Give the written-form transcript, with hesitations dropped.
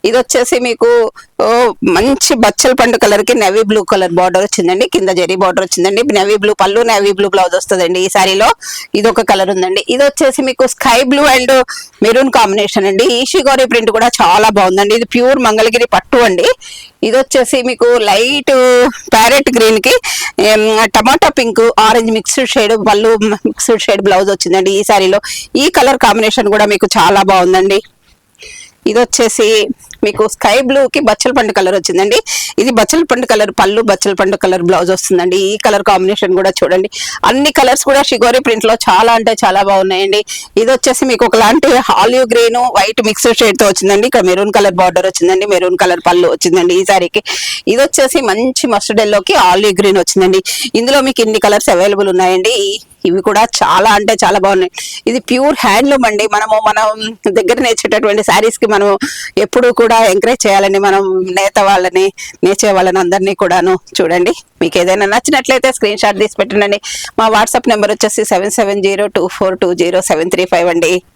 ఇది వచ్చేసి మీకు మంచి బచ్చల పండు కలర్ కి నేవీ బ్లూ కలర్ బార్డర్ వచ్చిందండి, కింద జరీ బార్డర్ వచ్చిందండి, నేవీ బ్లూ పళ్ళు, నేవీ బ్లూ బ్లౌజ్ వస్తుందండి ఈ సారీలో. ఇది ఒక కలర్ ఉందండి. ఇది వచ్చేసి మీకు sky blue and maroon combination అండి. ఈ షిగోరి ప్రింట్ కూడా చాలా బాగుందండి. ఇది ప్యూర్ మంగళగిరి పట్టు అండి. ఇది వచ్చేసి మీకు లైట్ ప్యారెట్ గ్రీన్ కి టమాటా పింక్ ఆరెంజ్ మిక్స్డ్ షేడ్ పళ్ళు, మిక్స్డ్ షేడ్ బ్లౌజ్ వచ్చిందండి ఈ సారీలో. ఈ కలర్ కాంబినేషన్ కూడా మీకు చాలా బాగుందండి. ఇది వచ్చేసి మీకు స్కై బ్లూ కి బచ్చల పండు కలర్ వచ్చిందండి. ఇది బచ్చల పండు కలర్ పళ్ళు, బచ్చల పండు కలర్ బ్లౌజ్ వస్తుందండి. ఈ కలర్ కాంబినేషన్ కూడా చూడండి. అన్ని కలర్స్ కూడా షిగోరి ప్రింట్ లో చాలా అంటే చాలా బాగున్నాయండి. ఇది వచ్చేసి మీకు ఒకలాంటి olive green white mixed shade తో వచ్చిందండి. ఇక్కడ మెరూన్ కలర్ బార్డర్ వచ్చిందండి, మెరూన్ కలర్ పళ్ళు వచ్చిందండి ఈ సారీకి. ఇది వచ్చేసి మంచి మస్టర్డ్ ఎల్లోకి ఆలివ్ గ్రీన్ వచ్చిందండి. ఇందులో మీకు ఇన్ని కలర్స్ అవైలబుల్ ఉన్నాయండి. ఇవి కూడా చాలా అంటే చాలా బాగున్నాయి. ఇది ప్యూర్ హ్యాండ్లూమ్ అండి. మనం దగ్గర నేర్చేటటువంటి శారీస్ కి మనం ఎప్పుడు కూడా ఎంకరేజ్ చేయాలండి. మనం నేర్చే వాళ్ళని అందరినీ కూడాను. చూడండి, మీకు ఏదైనా నచ్చినట్లయితే స్క్రీన్ షాట్ తీసి పెట్టండి. మా వాట్సాప్ నెంబర్ వచ్చేసి 7702420735 అండి.